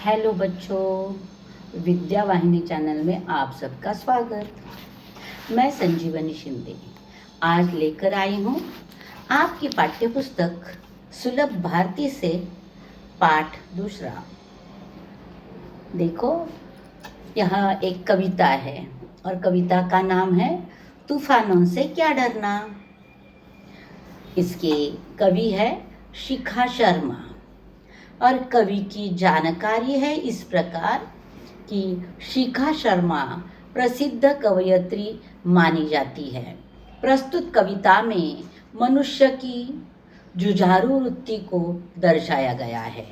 Hello बच्चों, विद्या वाहिनी channel में आप सबका स्वागत। मैं संजीवनी शिंदे आज लेकर आई हूँ आपकी पाठ्य पुस्तक सुलभ भारती से पाठ दूसरा। देखो, यहाँ एक कविता है और कविता का नाम है तूफानों से क्या डरना। इसके कवि है शिखा शर्मा और कवि की जानकारी है इस प्रकार कि शिखा शर्मा प्रसिद्ध कवयित्री मानी जाती है। प्रस्तुत कविता में मनुष्य की जुझारू वृत्ति को दर्शाया गया है।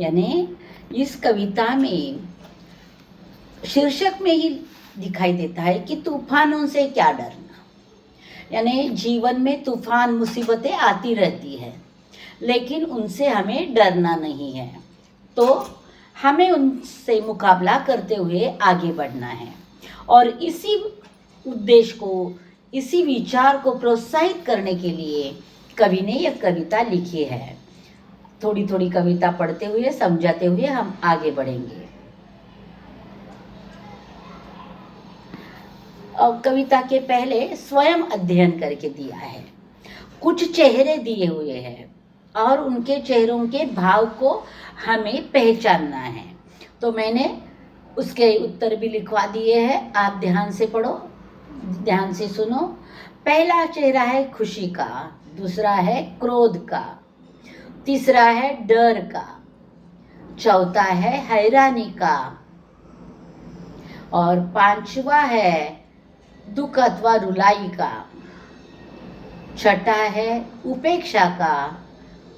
यानी इस कविता में शीर्षक में ही दिखाई देता है कि तूफानों से क्या डरना। यानी जीवन में तूफान मुसीबतें आती रहती है, लेकिन उनसे हमें डरना नहीं है, तो हमें उनसे मुकाबला करते हुए आगे बढ़ना है। और इसी उद्देश्य को, इसी विचार को प्रोत्साहित करने के लिए कवि ने यह कविता लिखी है। थोड़ी थोड़ी कविता पढ़ते हुए, समझाते हुए हम आगे बढ़ेंगे। और कविता के पहले स्वयं अध्ययन करके दिया है। कुछ चेहरे दिए हुए हैं और उनके चेहरों के भाव को हमें पहचानना है। तो मैंने उसके उत्तर भी लिखवा दिए हैं, आप ध्यान से पढ़ो, ध्यान से सुनो। पहला चेहरा है खुशी का, दूसरा है क्रोध का, तीसरा है डर का, चौथा है हैरानी का और पांचवा है दुख अथवा रुलाई का, छठा है उपेक्षा का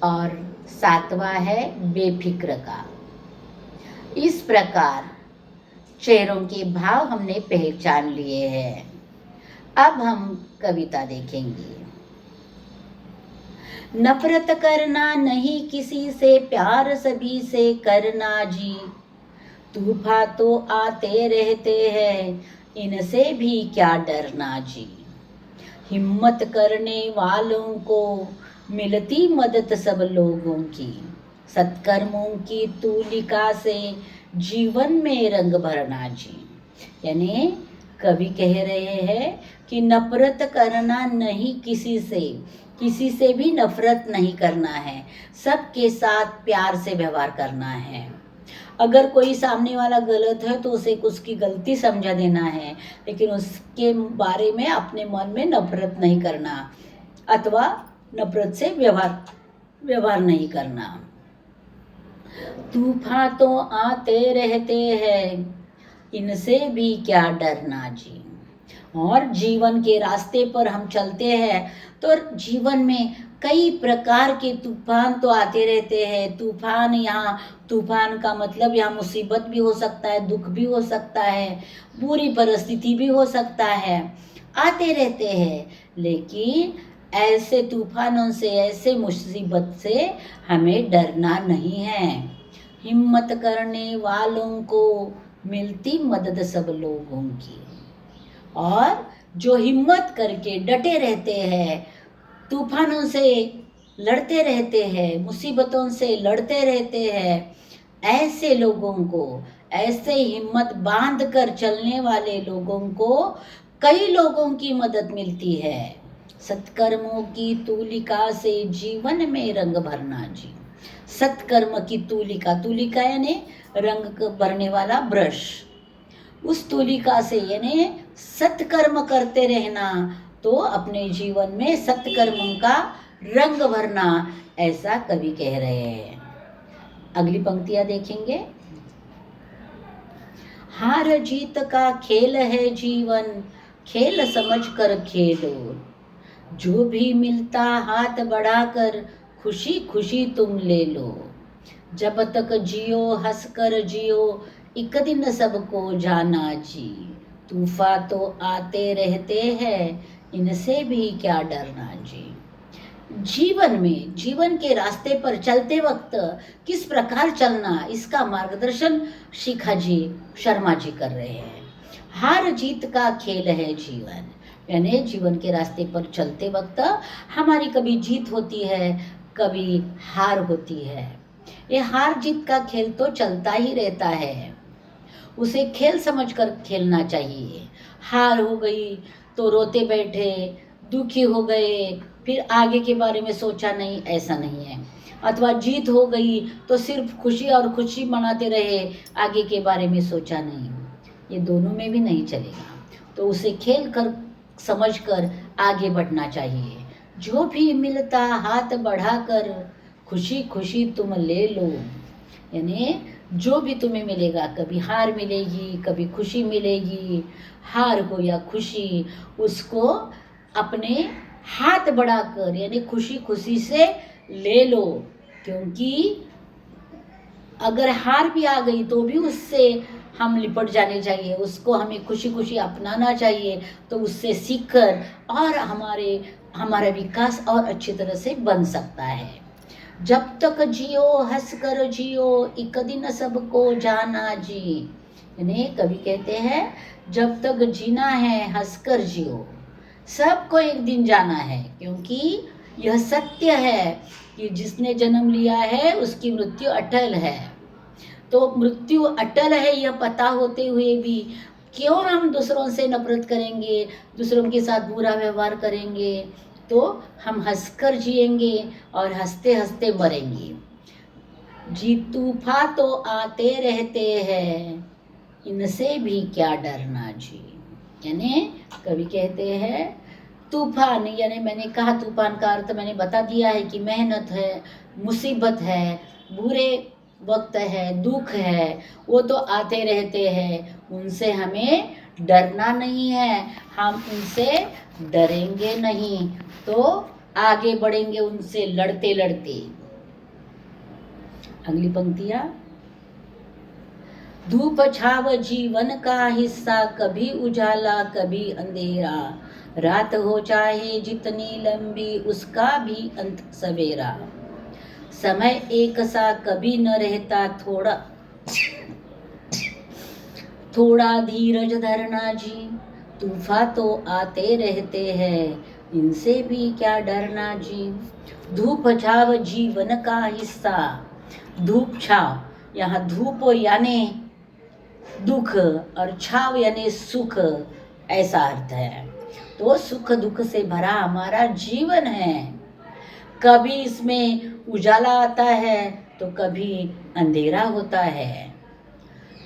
और सातवां है बेफिक्र का। इस प्रकार चेहरों के भाव हमने पहचान लिए हैं। अब हम कविता देखेंगे। नफरत करना नहीं किसी से, प्यार सभी से करना जी। तूफान तो आते रहते हैं, इनसे भी क्या डरना जी। हिम्मत करने वालों को मिलती मदद सब लोगों की। सत्कर्मों की तूलिका से जीवन में रंग भरना जी। यानी कवि कह रहे हैं कि नफरत करना नहीं किसी से भी नफरत नहीं करना है, सबके साथ प्यार से व्यवहार करना है। अगर कोई सामने वाला गलत है तो उसे उसकी गलती समझा देना है, लेकिन उसके बारे में अपने मन में नफरत नहीं करना अथवा नफरत से व्यवहार नहीं करना। तूफान तो आते रहते हैं, इनसे भी क्या डरना जी। और जीवन के रास्ते पर हम चलते हैं तो जीवन में कई प्रकार के तूफान तो आते रहते हैं। तूफान का मतलब यहाँ मुसीबत भी हो सकता है, दुख भी हो सकता है, बुरी परिस्थिति भी हो सकता है, आते रहते हैं। लेकिन ऐसे तूफानों से, ऐसे मुसीबत से हमें डरना नहीं है। हिम्मत करने वालों को मिलती मदद सब लोगों की। और जो हिम्मत करके डटे रहते हैं, तूफानों से लड़ते रहते हैं, मुसीबतों से लड़ते रहते हैं, ऐसे लोगों को, ऐसे हिम्मत बांध कर चलने वाले लोगों को कई लोगों की मदद मिलती है। सत्कर्मों की तूलिका से जीवन में रंग भरना जी। सत्कर्म की तूलिका यानी रंग भरने वाला ब्रश। उस तूलिका से यानी सत्कर्म करते रहना, तो अपने जीवन में सत्कर्मों का रंग भरना, ऐसा कवि कह रहे हैं। अगली पंक्तियां देखेंगे। हार जीत का खेल है जीवन, खेल समझकर खेलो। जो भी मिलता हाथ बढ़ाकर, खुशी खुशी तुम ले लो। जब तक जियो हंसकर जियो, एक दिन सबको जाना जी। तूफान तो आते रहते हैं, इनसे भी क्या डरना जी। जीवन के रास्ते पर चलते वक्त किस प्रकार चलना, इसका मार्गदर्शन शिखा शर्मा जी कर रहे हैं। हार जीत का खेल है जीवन, यानी जीवन के रास्ते पर चलते वक्त हमारी कभी जीत होती है, कभी हार होती है। ये हार जीत का खेल तो चलता ही रहता है, उसे खेल समझकर खेलना चाहिए। हार हो गई तो रोते बैठे, दुखी हो गए, फिर आगे के बारे में सोचा नहीं, ऐसा नहीं है। अथवा जीत हो गई तो सिर्फ खुशी और खुशी मनाते रहे, आगे के बारे में सोचा नहीं, ये दोनों में भी नहीं चलेगा। तो उसे खेल कर समझ कर आगे बढ़ना चाहिए। जो भी मिलता हाथ बढ़ाकर, खुशी खुशी तुम ले लो। यानी जो भी तुम्हें मिलेगा, कभी हार मिलेगी, कभी खुशी मिलेगी, हार हो या खुशी, उसको अपने हाथ बढ़ाकर यानी खुशी खुशी से ले लो। क्योंकि अगर हार भी आ गई तो भी उससे हम लिपट जाने चाहिए, उसको हमें खुशी खुशी अपनाना चाहिए। तो उससे सीखकर और हमारा विकास और अच्छी तरह से बन सकता है। जब तक जियो हंस कर जियो, एक दिन सबको जाना जी। यानी कवि कहते हैं जब तक जीना है हंसकर जियो, सबको एक दिन जाना है। क्योंकि यह सत्य है कि जिसने जन्म लिया है उसकी मृत्यु अटल है। तो मृत्यु अटल है यह पता होते हुए भी क्यों हम दूसरों से नफरत करेंगे, दूसरों के साथ बुरा व्यवहार करेंगे। तो हम हंसकर जिएंगे और हंसते हंसते मरेंगे। जी तूफान तो आते रहते हैं, इनसे भी क्या डरना जी। यानी कवि कहते हैं तूफान, यानी मैंने कहा तूफान का अर्थ मैंने बता दिया है कि मेहनत है, मुसीबत है, बुरे वक्त है, दुख है, वो तो आते रहते हैं, उनसे हमें डरना नहीं है। हम उनसे डरेंगे नहीं, तो आगे बढ़ेंगे उनसे लड़ते लड़ते। अगली पंक्तियां, धूप छाव जीवन का हिस्सा, कभी उजाला कभी अंधेरा, रात हो चाहे जितनी लंबी उसका भी अंत सवेरा। समय एक सा कभी न रहता, थोड़ा थोड़ा धीरज धरना जी। तूफान तो आते रहते हैं, इनसे भी क्या डरना जी। धूप छाव जीवन का हिस्सा, धूप छाव, यहाँ धूप यानी दुख और छाव यानी सुख, ऐसा अर्थ है। तो सुख दुख से भरा हमारा जीवन है। कभी इसमें उजाला आता है तो कभी अंधेरा होता है,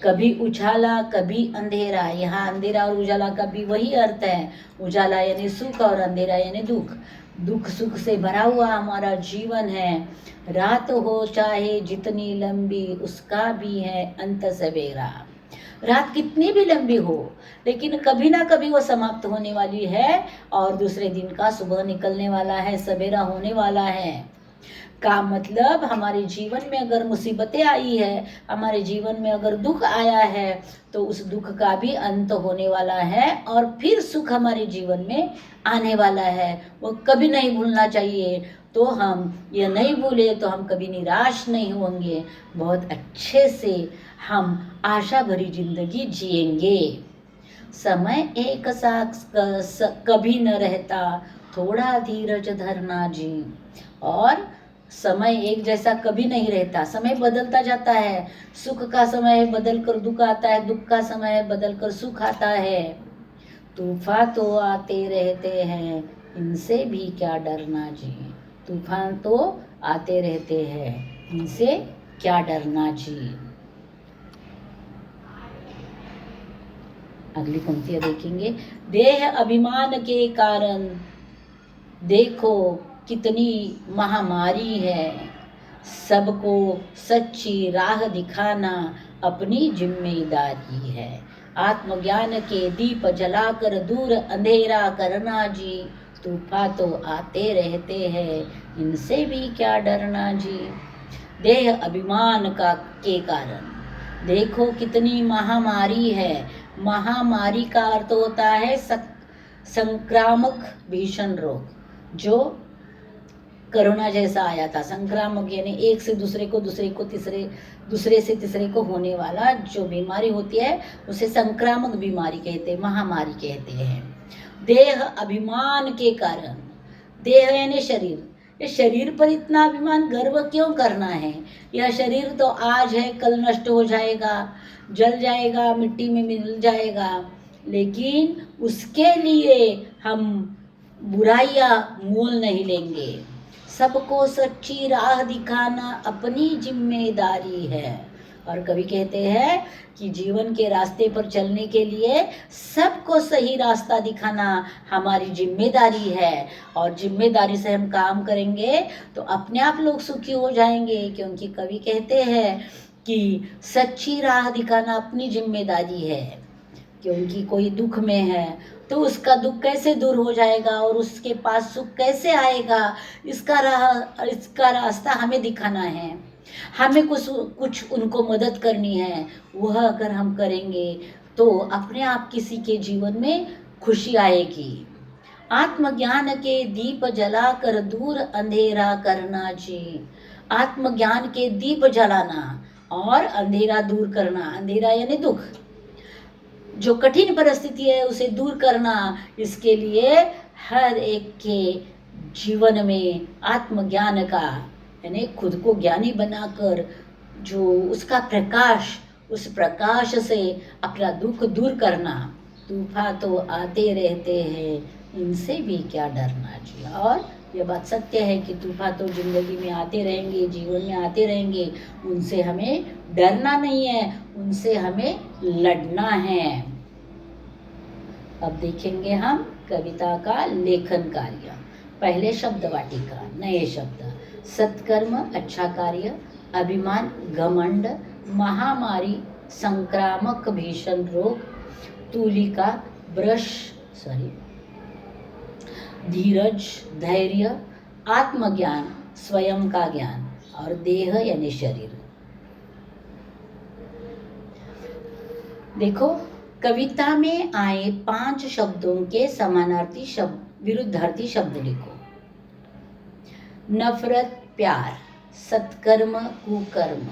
कभी उछाला कभी अंधेरा। यहाँ अंधेरा और उजाला का भी वही अर्थ है। उजाला यानी सुख और अंधेरा यानी दुख। दुख सुख से भरा हुआ हमारा जीवन है। रात हो चाहे जितनी लंबी उसका भी है अंत सवेरा। रात कितनी भी लंबी हो लेकिन कभी ना कभी वो समाप्त होने वाली है और दूसरे दिन का सुबह निकलने वाला है, सवेरा होने वाला है। का मतलब हमारे जीवन में अगर मुसीबतें आई है, हमारे जीवन में अगर दुख आया है, तो उस दुख का भी अंत होने वाला है और फिर सुख हमारे जीवन में आने वाला है। वो कभी नहीं भूलना चाहिए। तो हम ये नहीं भूले तो हम कभी निराश नहीं होंगे, बहुत अच्छे से हम आशा भरी जिंदगी जिएंगे। समय एक साथ कभी न रहता, थोड़ा धीरज धरना जी। और समय एक जैसा कभी नहीं रहता, समय बदलता जाता है। सुख का समय बदल कर दुख आता है, दुख का समय बदल कर सुख आता है। तूफान तो आते रहते हैं, इनसे भी क्या डरना जी। तूफान तो आते रहते हैं, इनसे क्या डरना जी। अगली पंक्तियां देखेंगे। देह अभिमान के कारण देखो कितनी महामारी है, सबको सच्ची राह दिखाना अपनी जिम्मेदारी है। आत्मज्ञान के दीप जलाकर दूर अंधेरा करना जी। तूफान तो आते रहते हैं, इनसे भी क्या डरना जी। देह अभिमान के कारण देखो कितनी महामारी है। महामारी का अर्थ होता है संक्रामक भीषण रोग, जो कोरोना जैसा आया था। संक्रामक यानी एक से दूसरे को, दूसरे से तीसरे को होने वाला जो बीमारी होती है उसे संक्रामक बीमारी कहते हैं, महामारी कहते हैं। देह अभिमान के कारण, देह यानी शरीर, ये शरीर पर इतना अभिमान गर्व क्यों करना है? यह शरीर तो आज है, कल नष्ट हो जाएगा, जल जाएगा, मिट्टी में मिल जाएगा, लेकिन उसके लिए हम बुराइयां मोल नहीं लेंगे। सबको सच्ची राह दिखाना अपनी जिम्मेदारी है। और कवि कहते हैं कि जीवन के रास्ते पर चलने के लिए सबको सही रास्ता दिखाना हमारी जिम्मेदारी है, और जिम्मेदारी से हम काम करेंगे तो अपने आप लोग सुखी हो जाएंगे। क्योंकि कवि कहते हैं कि सच्ची राह दिखाना अपनी जिम्मेदारी है। क्योंकि कोई दुख में है तो उसका दुख कैसे दूर हो जाएगा और उसके पास सुख कैसे आएगा, इसका रास्ता हमें दिखाना है। हमें कुछ उनको मदद करनी है। वह अगर हम करेंगे तो अपने आप किसी के जीवन में खुशी आएगी। आत्मज्ञान के दीप जलाकर दूर अंधेरा करना जी। आत्मज्ञान के दीप जलाना और अंधेरा दूर करना, अंधेरा यानी दुख, जो कठिन परिस्थिति है उसे दूर करना, इसके लिए हर एक के जीवन में आत्मज्ञान का यानी खुद को ज्ञानी बनाकर जो उसका प्रकाश, उस प्रकाश से अपना दुख दूर करना। तूफान तो आते रहते हैं, इनसे भी क्या डरना जी। और यह बात सत्य है कि तूफान तो जिंदगी में आते रहेंगे, जीवन में आते रहेंगे, उनसे हमें डरना नहीं है, उनसे हमें लड़ना है। अब देखेंगे हम कविता का लेखन कार्य। पहले शब्द वाटिका, नए शब्द। सत्कर्म अच्छा कार्य, अभिमान घमंड, महामारी संक्रामक भीषण रोग, तूलिका धीरज धैर्य, आत्मज्ञान स्वयं का ज्ञान, और देह यानी शरीर। देखो, कविता में आए 5 शब्दों के समानार्थी शब्द विरुद्धार्थी शब्द लिखो। नफरत प्यार, सत्कर्म कुकर्म,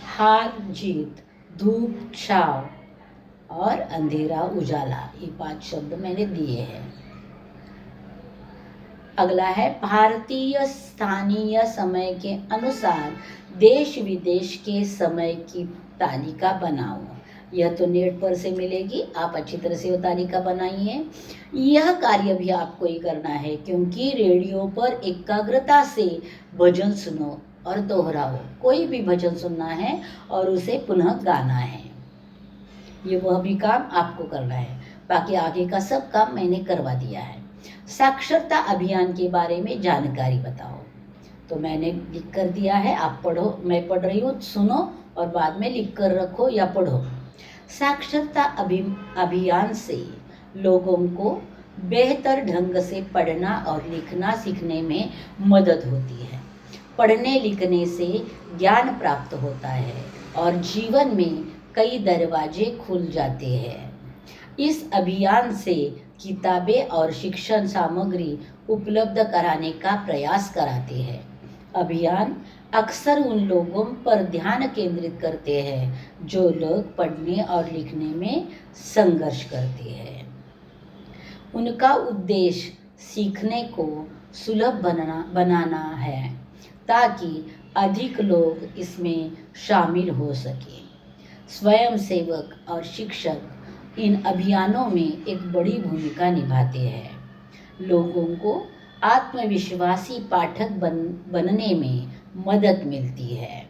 हार जीत, धूप छाव और अंधेरा उजाला। ये 5 शब्द मैंने दिए हैं। अगला है भारतीय स्थानीय समय के अनुसार देश विदेश के समय की तालिका बनाओ। यह तो नेट पर से मिलेगी, आप अच्छी तरह से वो तालिका बनाइए। यह कार्य भी आपको ही करना है, क्योंकि रेडियो पर एकाग्रता से भजन सुनो और दोहराओ। कोई भी भजन सुनना है और उसे पुनः गाना है, ये वह भी काम आपको करना है। बाकी आगे का सब काम मैंने करवा दिया है। साक्षरता अभियान के बारे में जानकारी बताओ, तो मैंने लिख कर दिया है, आप पढ़ो। मैं पढ़ रही हूँ, सुनो और बाद में लिख कर रखो या पढ़ो। साक्षरता अभियान से लोगों को बेहतर ढंग से पढ़ना और लिखना सीखने में मदद होती है। पढ़ने लिखने से ज्ञान प्राप्त होता है और जीवन में कई दरवाजे खुल जाते हैं। इस अभियान से किताबें और शिक्षण सामग्री उपलब्ध कराने का प्रयास कराते हैं। अभियान अक्सर उन लोगों पर ध्यान केंद्रित करते हैं जो लोग पढ़ने और लिखने में संघर्ष करते हैं। उनका उद्देश्य सीखने को सुलभ बनाना है ताकि अधिक लोग इसमें शामिल हो सके। स्वयंसेवक और शिक्षक इन अभियानों में एक बड़ी भूमिका निभाते हैं। लोगों को आत्मविश्वासी पाठक बनने में मदद मिलती है।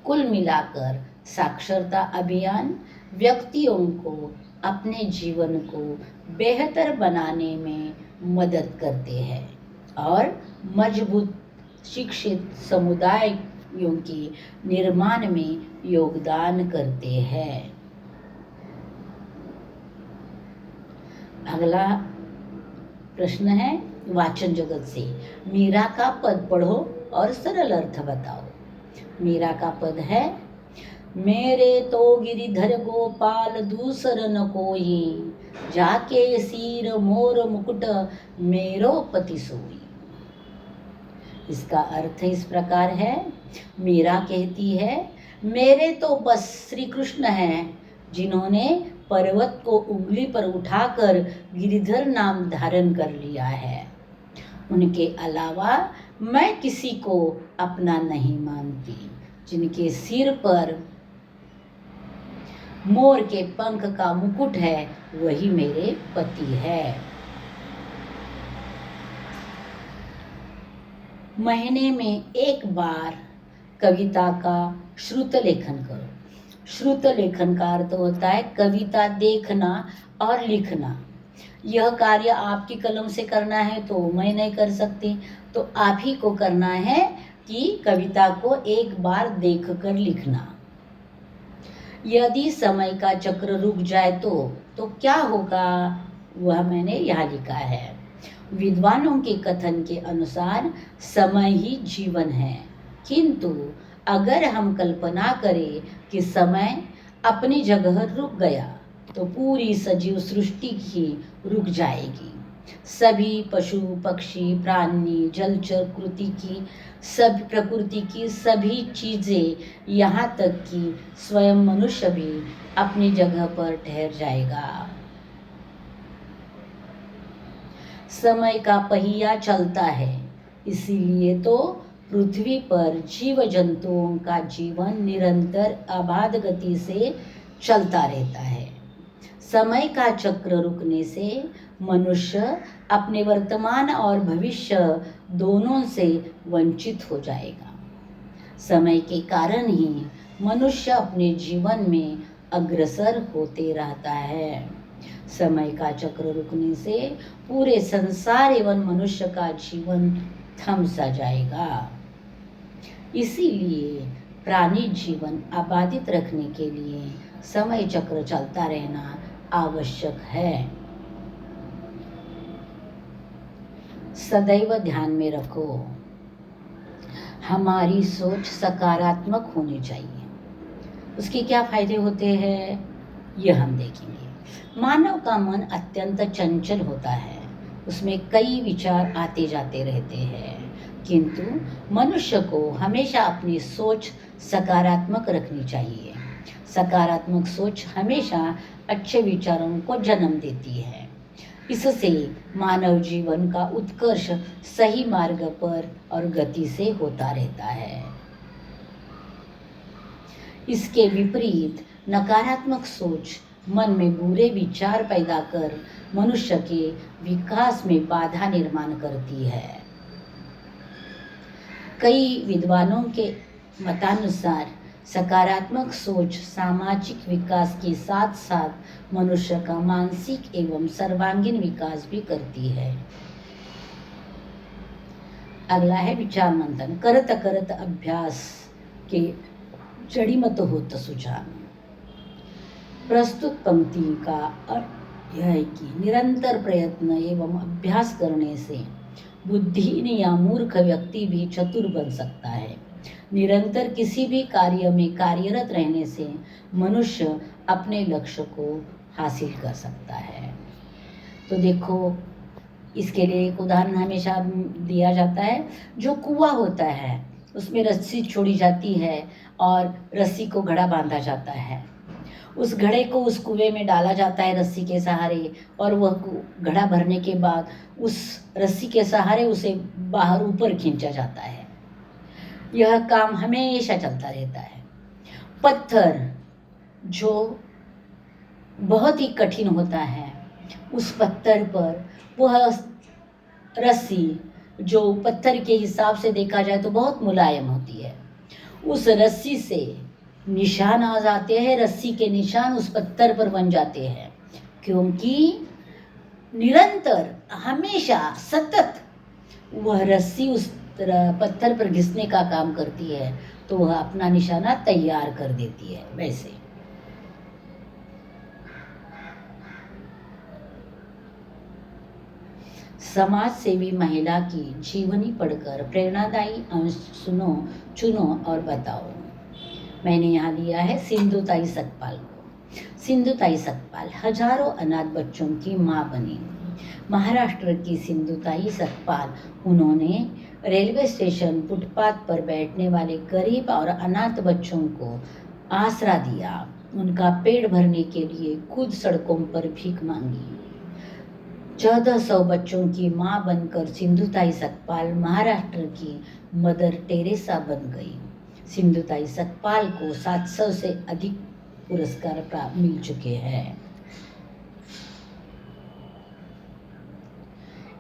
कुल मिलाकर साक्षरता अभियान व्यक्तियों को अपने जीवन को बेहतर बनाने में मदद करते हैं और मजबूत शिक्षित समुदायों के निर्माण में योगदान करते हैं। अगला प्रश्न है वाचन जगत से। मीरा का पद पढ़ो और सरल अर्थ बताओ। मीरा का पद है, मेरे तो गिरिधर गोपाल दूसर न कोई, जाके सिर मोर मुकुट मेरो पति सोई। इसका अर्थ इस प्रकार है, मीरा कहती है, मेरे तो बस श्री कृष्ण हैं जिन्होंने पर्वत को उंगली पर उठाकर गिरिधर नाम धारण कर लिया है। उनके अलावा मैं किसी को अपना नहीं मानती, जिनके सिर पर मोर के पंख का मुकुट है वही मेरे पति है। महीने में एक बार कविता का श्रुत लेखन करो। श्रुत लेखन का अर्थ होता है कविता देखना और लिखना। यह कार्य आपकी कलम से करना है तो मैं नहीं कर सकती, तो आप ही को करना है कि कविता को एक बार देखकर लिखना। यदि समय का चक्र रुक जाए तो क्या होगा, वह मैंने यहाँ लिखा है। विद्वानों के कथन के अनुसार समय ही जीवन है, किंतु अगर हम कल्पना करें कि समय अपनी जगह रुक गया तो पूरी सजीव सृष्टि ही रुक जाएगी। सभी पशु पक्षी प्राणी जलचर प्रकृति की सभी चीजें यहाँ तक कि स्वयं मनुष्य भी अपनी जगह पर ठहर जाएगा। समय का पहिया चलता है, इसीलिए तो पृथ्वी पर जीव जंतुओं का जीवन निरंतर अबाध गति से चलता रहता है। समय का चक्र रुकने से मनुष्य अपने वर्तमान और भविष्य दोनों से वंचित हो जाएगा। समय के कारण ही मनुष्य अपने जीवन में अग्रसर होते रहता है। समय का चक्र रुकने से पूरे संसार एवं मनुष्य का जीवन थम सा जाएगा। इसीलिए प्राणी जीवन आबादित रखने के लिए समय चक्र चलता रहना आवश्यक है। सदैव ध्यान में रखो, हमारी सोच सकारात्मक होनी चाहिए। उसके क्या फायदे होते हैं यह हम देखेंगे। मानव का मन अत्यंत चंचल होता है, उसमें कई विचार आते जाते रहते हैं, किंतु मनुष्य को हमेशा अपनी सोच सकारात्मक रखनी चाहिए। सकारात्मक सोच हमेशा अच्छे विचारों को जन्म देती है। इससे मानव जीवन का उत्कर्ष सही मार्ग पर और गति से होता रहता है। इसके विपरीत नकारात्मक सोच मन में बुरे विचार पैदा कर मनुष्य के विकास में बाधा निर्माण करती है। कई विद्वानों के मतानुसार सकारात्मक सोच सामाजिक विकास के साथ साथ मनुष्य का मानसिक एवं सर्वांगीण विकास भी करती है। अगला है विचार मंथन। करत करत अभ्यास के जड़ीमत होत सुजान। प्रस्तुत पंक्ति का अर्थ यह है कि निरंतर प्रयत्न एवं अभ्यास करने से बुद्धिहीन या मूर्ख व्यक्ति भी चतुर बन सकता है। निरंतर किसी भी कार्य में कार्यरत रहने से मनुष्य अपने लक्ष्य को हासिल कर सकता है। तो देखो, इसके लिए एक उदाहरण हमेशा दिया जाता है। जो कुआं होता है उसमें रस्सी छोड़ी जाती है और रस्सी को घड़ा बांधा जाता है। उस घड़े को उस कुएं में डाला जाता है रस्सी के सहारे, और वह घड़ा भरने के बाद उस रस्सी के सहारे उसे बाहर ऊपर खींचा जाता है। यह काम हमेशा चलता रहता है। पत्थर जो बहुत ही कठिन होता है, उस पत्थर पर वह रस्सी जो पत्थर के हिसाब से देखा जाए तो बहुत मुलायम होती है, उस रस्सी से निशान आ जाते हैं। रस्सी के निशान उस पत्थर पर बन जाते हैं, क्योंकि निरंतर हमेशा सतत वह रस्सी उस पत्थर पर घिसने का काम करती है, तो वह अपना निशाना तैयार कर देती है। वैसे समाज सेवी महिला की जीवनी पढ़कर प्रेरणादायी अंश चुनो और बताओ। मैंने यहाँ लिया है सिंधुताई सतपाल को। सिंधुताई सतपाल हजारों अनाथ बच्चों की माँ बनी। महाराष्ट्र की सिंधुताई सतपाल, उन्होंने रेलवे स्टेशन फुटपाथ पर बैठने वाले गरीब और अनाथ बच्चों को आसरा दिया। उनका पेट भरने के लिए खुद सड़कों पर भीख मांगी। 1400 बच्चों की मां बनकर सिंधुताई सतपाल महाराष्ट्र की मदर टेरेसा बन गई। सिंधुताई सतपाल को 700 से अधिक पुरस्कार प्राप्त मिल चुके हैं।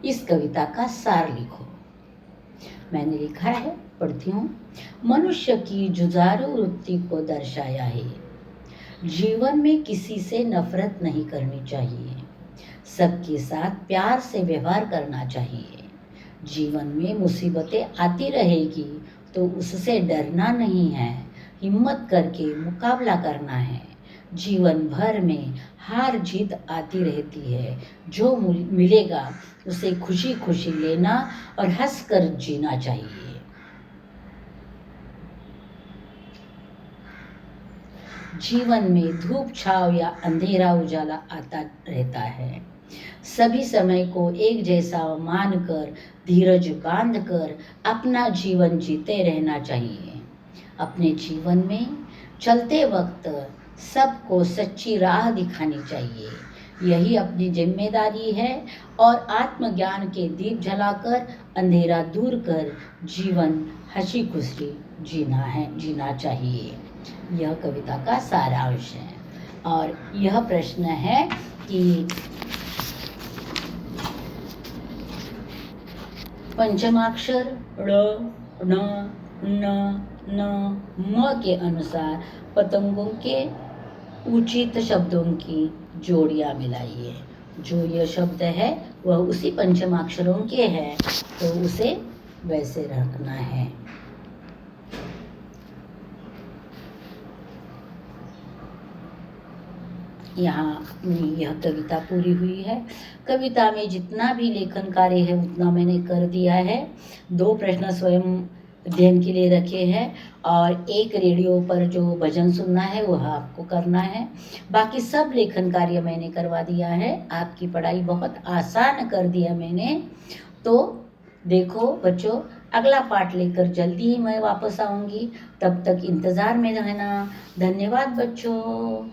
इस कविता का सार लिखो। मैंने लिखा है, पढ़ती हूँ। मनुष्य की जुझारू वृत्ति को दर्शाया है। जीवन में किसी से नफरत नहीं करनी चाहिए, सबके साथ प्यार से व्यवहार करना चाहिए। जीवन में मुसीबतें आती रहेगी तो उससे डरना नहीं है, हिम्मत करके मुकाबला करना है। जीवन भर में हार जीत आती रहती है, जो मिलेगा उसे खुशी खुशी लेना और हंसकर जीना चाहिए। जीवन में धूप छाव या अंधेरा उजाला आता रहता है। सभी समय को एक जैसा मानकर, धीरज बांधकर अपना जीवन जीते रहना चाहिए। अपने जीवन में चलते वक्त सबको सच्ची राह दिखानी चाहिए, यही अपनी जिम्मेदारी है। और आत्मज्ञान के दीप जलाकर अंधेरा दूर कर जीवन हंसी खुशी जीना चाहिए। यह कविता का सारांश है। और यह प्रश्न है कि पंचमाक्षर ड़, ण, न, न, म के अनुसार पतंगों के उचित शब्दों की जोड़ियां मिलाइए। जो यह शब्द है वह उसी पंचमाक्षरों के हैं, तो उसे वैसे रखना है। यहाँ यह कविता पूरी हुई है। कविता में जितना भी लेखन कार्य है उतना मैंने कर दिया है। 2 प्रश्न स्वयं अध्ययन के लिए रखे हैं और एक रेडियो पर जो भजन सुनना है वह आपको करना है। बाकी सब लेखन कार्य मैंने करवा दिया है। आपकी पढ़ाई बहुत आसान कर दिया मैंने। तो देखो बच्चों, अगला पाठ लेकर जल्दी ही मैं वापस आऊँगी। तब तक इंतज़ार में रहना। धन्यवाद बच्चों।